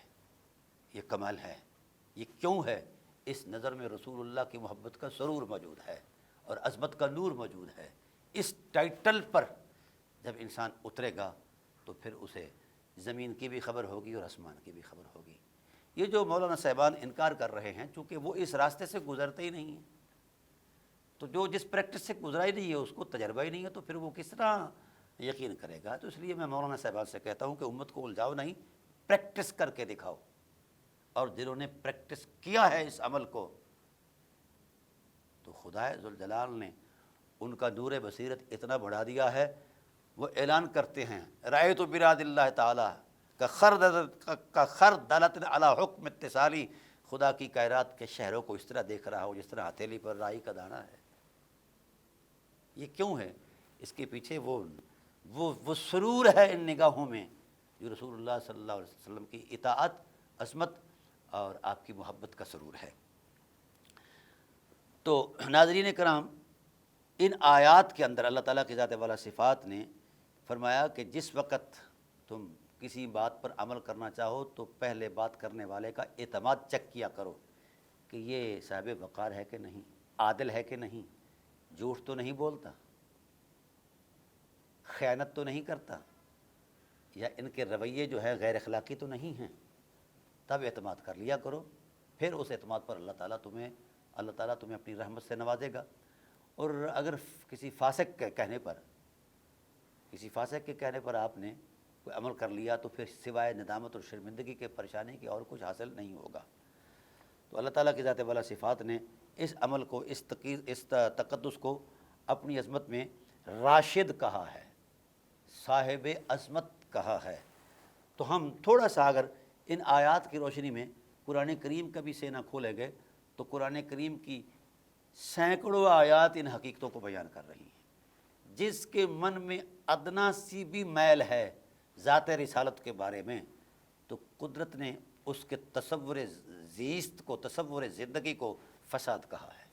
یہ کمال ہے، یہ کیوں ہے؟ اس نظر میں رسول اللہ کی محبت کا سرور موجود ہے اور عظمت کا نور موجود ہے۔ اس ٹائٹل پر جب انسان اترے گا تو پھر اسے زمین کی بھی خبر ہوگی اور آسمان کی بھی خبر ہوگی۔ یہ جو مولانا صاحبان انکار کر رہے ہیں چونکہ وہ اس راستے سے گزرتے ہی نہیں ہیں، تو جو جس پریکٹس سے گزرا ہی نہیں ہے اس کو تجربہ ہی نہیں ہے، تو پھر وہ کس طرح یقین کرے گا؟ تو اس لیے میں مولانا صاحبان سے کہتا ہوں کہ امت کو الجھاؤ نہیں، پریکٹس کر کے دکھاؤ، اور جنہوں نے پریکٹس کیا ہے اس عمل کو تو خدا ذوالجلال نے ان کا نور بصیرت اتنا بڑھا دیا ہے، وہ اعلان کرتے ہیں رأیت براد اللہ تعالی کا خردلۃ علی حکم اتصالی، خدا کی کائرات کے شہروں کو اس طرح دیکھ رہا ہو جس طرح ہتھیلی پر رائی کا دانہ ہے۔ یہ کیوں ہے؟ اس کے پیچھے وہ سرور ہے ان نگاہوں میں جو رسول اللہ صلی اللہ علیہ وسلم کی اطاعت، عظمت اور آپ کی محبت کا سرور ہے۔ تو ناظرین کرام، ان آیات کے اندر اللہ تعالیٰ کی ذات والا صفات نے فرمایا کہ جس وقت تم کسی بات پر عمل کرنا چاہو تو پہلے بات کرنے والے کا اعتماد چیک کیا کرو کہ یہ صاحب وقار ہے کہ نہیں، عادل ہے کہ نہیں، جھوٹ تو نہیں بولتا، خیانت تو نہیں کرتا، یا ان کے رویے جو ہے غیر اخلاقی تو نہیں ہیں، تب اعتماد کر لیا کرو، پھر اس اعتماد پر اللہ تعالیٰ تمہیں اپنی رحمت سے نوازے گا۔ اور اگر کسی فاسق کے کہنے پر آپ نے کوئی عمل کر لیا تو پھر سوائے ندامت اور شرمندگی کے پریشانی کی اور کچھ حاصل نہیں ہوگا۔ تو اللہ تعالیٰ کی ذات والا صفات نے اس عمل کو، اس تقدس کو اپنی عظمت میں راشد کہا ہے، صاحب عظمت کہا ہے۔ تو ہم تھوڑا سا اگر ان آیات کی روشنی میں قرآن کریم کا بھی سینہ کھولے گئے تو قرآن کریم کی سینکڑوں آیات ان حقیقتوں کو بیان کر رہی ہیں۔ جس کے من میں ادنا سی بھی میل ہے ذات رسالت کے بارے میں، تو قدرت نے اس کے تصور زیست کو، تصور زندگی کو فساد کہا ہے۔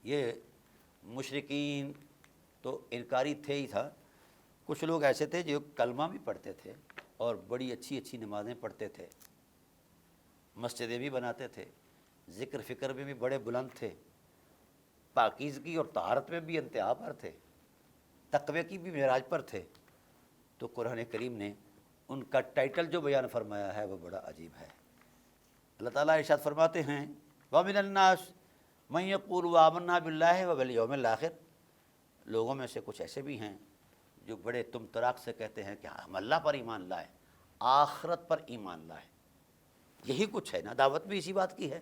یہ مشرکین تو انکاری تھے ہی تھا، کچھ لوگ ایسے تھے جو کلمہ بھی پڑھتے تھے اور بڑی اچھی اچھی نمازیں پڑھتے تھے، مسجدیں بھی بناتے تھے، ذکر فکر میں بھی بڑے بلند تھے، پاکیزگی اور طہارت میں بھی انتہا پر تھے، تقوی کی بھی معراج پر تھے۔ تو قرآن کریم نے ان کا ٹائٹل جو بیان فرمایا ہے وہ بڑا عجیب ہے۔ اللہ تعالیٰ ارشاد فرماتے ہیں وَمِنَ النَّاسِ مَن يَقُولُ آمَنَّا بِاللَّهِ وَبَالْيَوْمِ الْآخِرِ، لوگوں میں سے کچھ ایسے بھی ہیں جو بڑے تم طراق سے کہتے ہیں کہ ہم اللہ پر ایمان لائے، آخرت پر ایمان لائے۔ یہی کچھ ہے نا، دعوت بھی اسی بات کی ہے۔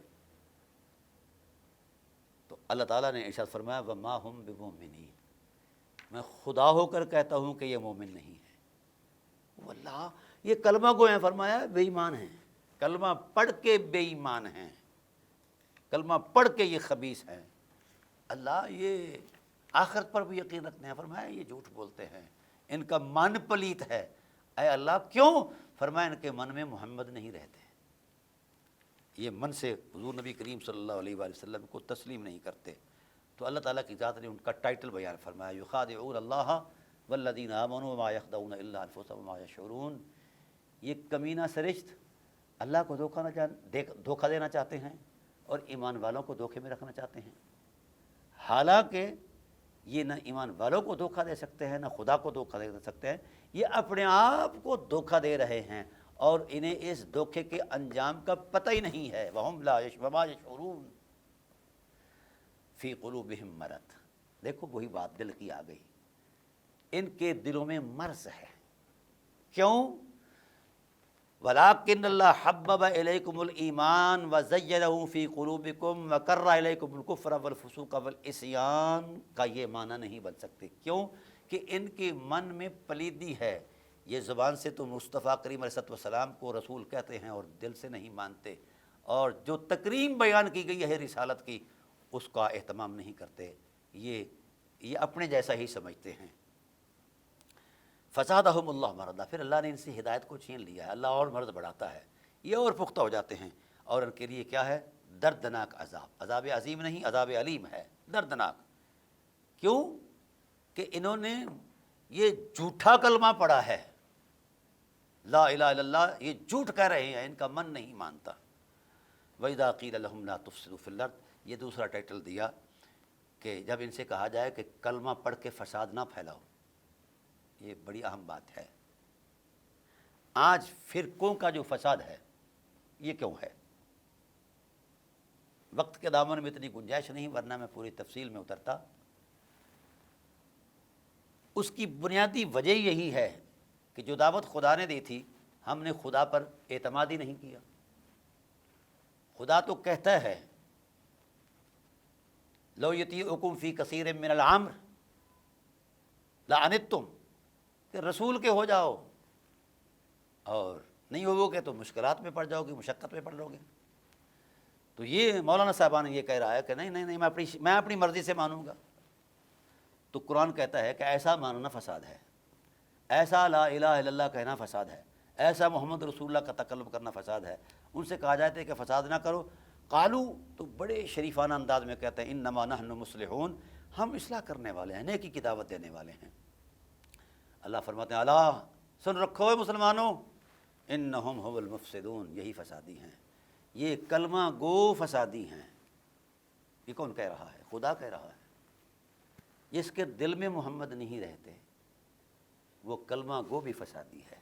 تو اللہ تعالیٰ نے ارشاد فرمایا وَمَا هُم بِمُؤْمِنِينَ، میں خدا ہو کر کہتا ہوں کہ یہ مومن نہیں ہے۔ واللہ یہ کلمہ گو ہیں، فرمایا بے ایمان ہیں، کلمہ پڑھ کے بے ایمان ہیں، کلمہ پڑھ کے یہ خبیث ہیں۔ اللہ یہ آخرت پر بھی یقین رکھتے ہیں، فرمایا یہ جھوٹ بولتے ہیں، ان کا من پلیت ہے۔ اے اللہ کیوں؟ فرمایا ان کے من میں محمد نہیں رہتے، یہ من سے حضور نبی کریم صلی اللہ علیہ وآلہ وسلم کو تسلیم نہیں کرتے۔ تو اللہ تعالیٰ کی ذات نے ان کا ٹائٹل بیان فرمایا یخادعون اللہ والذین آمنوا وما یخدعون الا انفسهم وما یشعرون، یہ کمینہ سرشت اللہ کو دھوکہ دینا چاہتے ہیں اور ایمان والوں کو دھوکے میں رکھنا چاہتے ہیں، حالانکہ یہ نہ ایمان والوں کو دھوکہ دے سکتے ہیں نہ خدا کو دھوکہ دے سکتے ہیں، یہ اپنے آپ کو دھوکہ دے رہے ہیں اور انہیں اس دھوکے کے انجام کا پتہ ہی نہیں ہے۔ وما یشعرون فی قلوبہم مرض، دیکھو وہی بات دل کی آ گئی، ان کے دلوں میں مرض ہے۔ کیوں؟ وَلَٰكِنَّ اللَّهَ حَبَّبَ إِلَيْكُمُ الْإِيمَانَ وَزَيَّنَهُ فِي قُلُوبِكُمْ وَكَرَّهَ إِلَيْكُمُ الْكُفْرَ وَالْفُسُوقَ وَالْعِصْيَانَ کا یہ معنی نہیں بن سکتے۔ کیوں؟ کہ ان کے من میں پلیدی ہے، یہ زبان سے تو مصطفیٰ کریم علیہ السلام کو رسول کہتے ہیں اور دل سے نہیں مانتے، اور جو تکریم بیان کی گئی ہے رسالت کی اس کا اہتمام نہیں کرتے، یہ اپنے جیسا ہی سمجھتے ہیں۔ فزادہم اللہ مرضا، پھر اللہ نے ان سے ہدایت کو چھین لیا ہے، اللہ اور مرض بڑھاتا ہے، یہ اور پختہ ہو جاتے ہیں، اور ان کے لیے کیا ہے؟ دردناک عذاب، عذاب عظیم نہیں، عذاب علیم ہے، دردناک۔ کیوں؟ کہ انہوں نے یہ جھوٹا کلمہ پڑھا ہے، لا الہ الا اللہ، یہ جھوٹ کہہ رہے ہیں، ان کا من نہیں مانتا۔ وَإِذَا قِيلَ لَهُمْ لَا تُفْسِدُوا فِي الْأَرْضِ، یہ دوسرا ٹائٹل دیا کہ جب ان سے کہا جائے کہ کلمہ پڑھ کے فساد نہ پھیلاؤ، یہ بڑی اہم بات ہے۔ آج فرقوں کا جو فساد ہے یہ کیوں ہے؟ وقت کے دامن میں اتنی گنجائش نہیں، ورنہ میں پوری تفصیل میں اترتا۔ اس کی بنیادی وجہ یہی ہے کہ جو دعوت خدا نے دی تھی ہم نے خدا پر اعتماد ہی نہیں کیا۔ خدا تو کہتا ہے لو یطیعکم فی کثیر من الامر لعنتم، کہ رسول کے ہو جاؤ اور نہیں ہوو گے تو مشکلات میں پڑ جاؤ گے، مشقت میں پڑ جاؤ گے۔ تو یہ مولانا صاحبان یہ کہہ رہا ہے کہ نہیں میں اپنی مرضی سے مانوں گا۔ تو قرآن کہتا ہے کہ ایسا ماننا فساد ہے، ایسا لا الہ الا اللہ کہنا فساد ہے، ایسا محمد رسول اللہ کا تکلم کرنا فساد ہے۔ ان سے کہا جاتا ہے کہ فساد نہ کرو، قالو تو بڑے شریفانہ انداز میں کہتے ہیں انما نحن مصلحون، ہم اصلاح کرنے والے ہیں، نیکی کی دعوت دینے والے ہیں۔ اللہ فرماتے ہیں الا سن رکھو اے مسلمانوں، انہم هم المفسدون، یہی فسادی ہیں، یہ کلمہ گو فسادی ہیں۔ یہ کون کہہ رہا ہے؟ خدا کہہ رہا ہے۔ جس کے دل میں محمد نہیں رہتے، وہ کلمہ گو بھی فسادی ہے،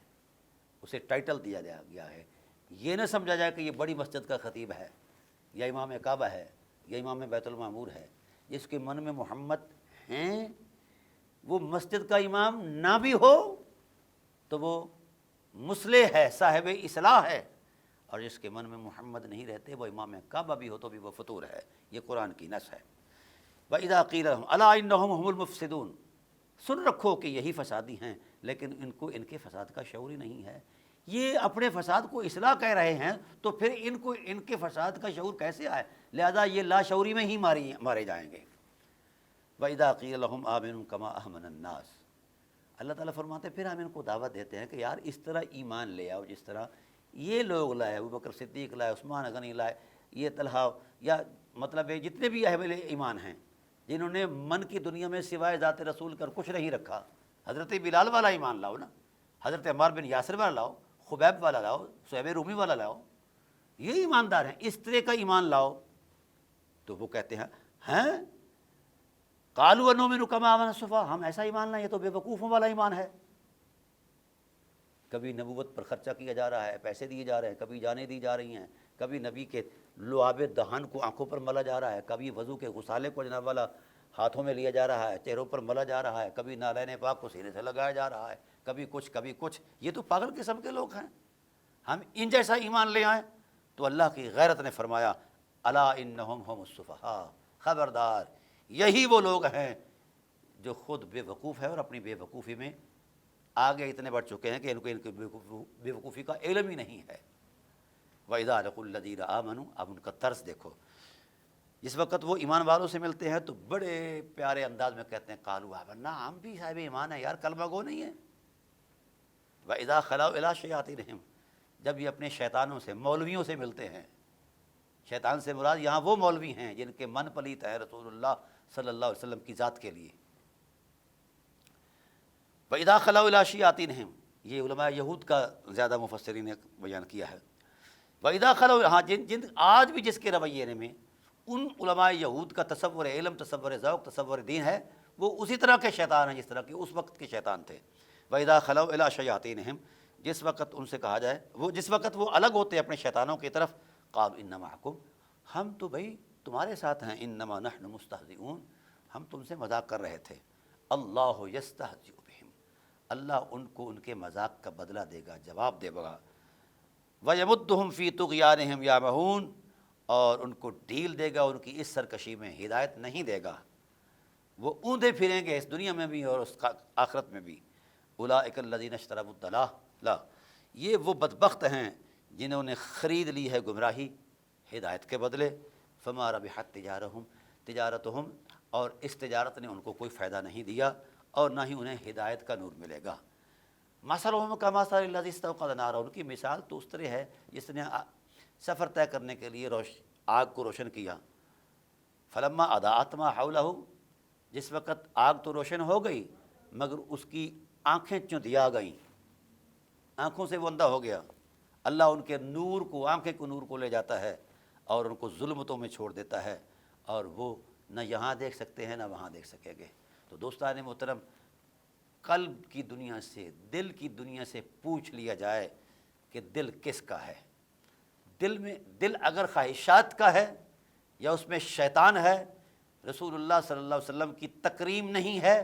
اسے ٹائٹل دیا گیا ہے۔ یہ نہ سمجھا جائے کہ یہ بڑی مسجد کا خطیب ہے، یا امام کعبہ ہے، یا امام بیت المعمور ہے۔ جس کے من میں محمد ہیں، وہ مسجد کا امام نہ بھی ہو تو وہ مصلح ہے، صاحب اصلاح ہے، اور جس کے من میں محمد نہیں رہتے، وہ امام کعبہ بھی ہو تو بھی وہ فطور ہے۔ یہ قرآن کی نص ہے۔ وَإِذَا قِيلَ لَهُمْ أَلَا إِنَّهُمْ هُمُ الْمُفْسِدُونَ، سن رکھو کہ یہی فسادی ہیں، لیکن ان کو ان کے فساد کا شعور ہی نہیں ہے۔ یہ اپنے فساد کو اصلاح کہہ رہے ہیں تو پھر ان کو ان کے فساد کا شعور کیسے آئے؟ لہذا یہ لاشعوری میں ہی مارے جائیں گے۔ وَإِذَا قِيلَ لَهُمْ آمِنُوا كَمَا آمَنَ النَّاسُ، اللہ تعالیٰ فرماتے ہیں پھر ہم ان کو دعوت دیتے ہیں کہ یار اس طرح ایمان لے آؤ جس طرح یہ لوگ لائے، ابوبکر صدیق لائے، عثمان غنی لائے، یہ طلحہ، یا مطلب ہے جتنے بھی اہل ایمان ہیں جنہوں نے من کی دنیا میں سوائے ذات رسول کر کچھ نہیں رکھا۔ حضرت بلال والا ایمان لاؤ نا، حضرت عمار بن یاسر والا لاؤ، خبیب والا لاؤ، صہیب رومی والا لاؤ، یہ ایماندار ہیں، اس طرح کا ایمان لاؤ۔ تو وہ کہتے ہیں ہیں قالوا ونؤمن كما آمن السفہاء، ہم ایسا ایمان لائیں، یہ تو بے وقوفوں والا ایمان ہے۔ کبھی نبوت پر خرچہ کیا جا رہا ہے، پیسے دیے جا رہے ہیں، کبھی جانیں دی جا رہی ہیں، کبھی نبی کے لعاب دہن کو آنکھوں پر ملا جا رہا ہے، کبھی وضو کے غسالے کو جناب والا ہاتھوں میں لیا جا رہا ہے، چہروں پر ملا جا رہا ہے، کبھی نالین پاک کو سینے سے لگایا جا رہا ہے، کبھی کچھ۔ یہ تو پاگل قسم کے لوگ ہیں، ہم ان جیسا ایمان لے آئیں؟ تو اللہ کی غیرت نے فرمایا الا انہم ہم السفہاء، خبردار یہی وہ لوگ ہیں جو خود بے وقوف ہے اور اپنی بے وقوفی میں آگے اتنے بڑھ چکے ہیں کہ ان کو ان کی بے وقوفی کا علم ہی نہیں ہے۔ وَإِذَا لَقُوا الَّذِينَ آمَنُوا، اب ان کا طرز دیکھو، جس وقت وہ ایمان والوں سے ملتے ہیں تو بڑے پیارے انداز میں کہتے ہیں قالوا آمنا، ہم بھی صاحب ایمان ہیں یار، کلمہ گو نہیں ہے۔ وَإِذَا خَلَوْا إِلَىٰ شَيَاطِینِہِمْ، جب یہ اپنے شیطانوں سے، مولویوں سے ملتے ہیں، شیطان سے مراد یہاں وہ مولوی ہیں جن کے من پلیت ہے رسول اللہ صلی اللہ علیہ وسلم کی ذات کے لیے۔ وَإِذَا خَلَوْا إِلَىٰ شَيَاطِینِہِمْ، یہ علماء یہود کا زیادہ مفسرین نے بیان کیا ہے۔ وَإِذَا خَلَوْا، ہاں جن آج بھی جس کے رویے میں ان علماء یہود کا تصور علم، تصور ذوق، تصور دین ہے، وہ اسی طرح کے شیطان ہیں جس طرح کے اس وقت کے شیطان تھے۔ وَإِذَا خَلَوْا إِلَىٰ شَيَاطِینِہِمْ، جس وقت ان سے کہا جائے، جس وقت وہ الگ ہوتے اپنے شیطانوں کی طرف، قالوا إِنَّ مَعَكُمْ، ہم تو بھائی تمہارے ساتھ ہیں، إِنَّمَا نَحْنُ مُسْتَهْزِئُونَ، ہم تم سے مذاق کر رہے تھے۔ اللہ یستہزئ بہم، اللہ ان کو ان کے مذاق کا بدلہ دے گا، جواب دے گا۔ وَيَمُدُّهُمْ فِي طُغْيَانِهِمْ يَعْمَهُونَ، اور ان کو ڈھیل دے گا ان کی اس سرکشی میں، ہدایت نہیں دے گا، وہ اوندے پھریں گے اس دنیا میں بھی اور اس آخرت میں بھی۔ اولئک الذین اشتروا الضلالہ، یہ وہ بدبخت ہیں جنہوں نے خرید لی ہے گمراہی ہدایت کے بدلے۔ فما ربحت تجارتہم، اور اس تجارت نے ان کو کوئی فائدہ نہیں دیا اور نہ ہی انہیں ہدایت کا نور ملے گا۔ مثلہم کمثل الذی استوقد نارا، ان کی مثال تو اس طرح ہے جس نے سفر طے کرنے کے لیے آگ کو روشن کیا۔ فلما اضاءت ما حولہ، جس وقت آگ تو روشن ہو گئی مگر اس کی آنکھیں چندیا گئیں، آنکھوں سے وہ اندھا ہو گیا۔ اللہ ان کے نور کو، آنکھیں کو نور کو لے جاتا ہے اور ان کو ظلمتوں میں چھوڑ دیتا ہے، اور وہ نہ یہاں دیکھ سکتے ہیں نہ وہاں دیکھ سکیں گے۔ تو دوستان محترم، قلب کی دنیا سے، دل کی دنیا سے پوچھ لیا جائے کہ دل کس کا ہے؟ دل اگر خواہشات کا ہے یا اس میں شیطان ہے، رسول اللہ صلی اللہ علیہ وسلم کی تکریم نہیں ہے،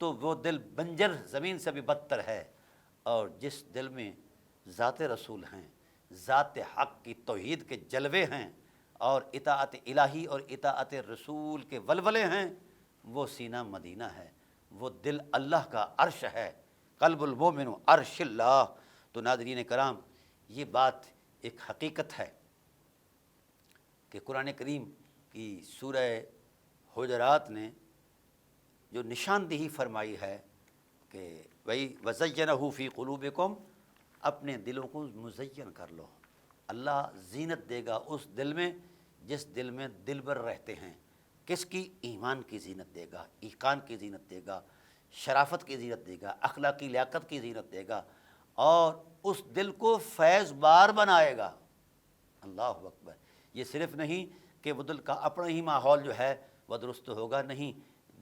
تو وہ دل بنجر زمین سے بھی بدتر ہے۔ اور جس دل میں ذات رسول ہیں، ذات حق کی توحید کے جلوے ہیں اور اطاعت الہی اور اطاعت رسول کے ولولے ہیں، وہ سینہ مدینہ ہے، وہ دل اللہ کا عرش ہے۔ قلب المومن عرش اللہ۔ تو ناظرین کرام، یہ بات ایک حقیقت ہے کہ قرآن کریم کی سورہ حجرات نے جو نشاندہی فرمائی ہے کہ بھئی وَزَيَّنَهُ فِي قُلُوبِكُمْ، اپنے دلوں کو مزین کر لو، اللہ زینت دے گا اس دل میں جس دل میں دلبر رہتے ہیں۔ کس کی؟ ایمان کی زینت دے گا، ایقان کی زینت دے گا، شرافت کی زینت دے گا، اخلاقی لیاقت کی زینت دے گا، اور اس دل کو فیض بار بنائے گا۔ اللہ اکبر۔ یہ صرف نہیں کہ وہ دل کا اپنا ہی ماحول جو ہے وہ درست ہوگا، نہیں،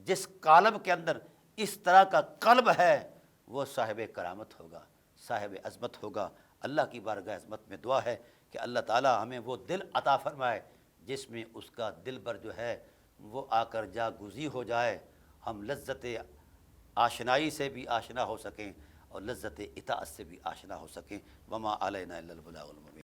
جس قالب کے اندر اس طرح کا قلب ہے وہ صاحب کرامت ہوگا، صاحب عظمت ہوگا۔ اللہ کی بارگاہ عظمت میں دعا ہے کہ اللہ تعالی ہمیں وہ دل عطا فرمائے جس میں اس کا دل بر جو ہے وہ آ کر جا گزی ہو جائے، ہم لذت آشنائی سے بھی آشنا ہو سکیں اور لذت اطاعت سے بھی آشنا ہو سکیں۔ وما علینا الا البلاغ المبین۔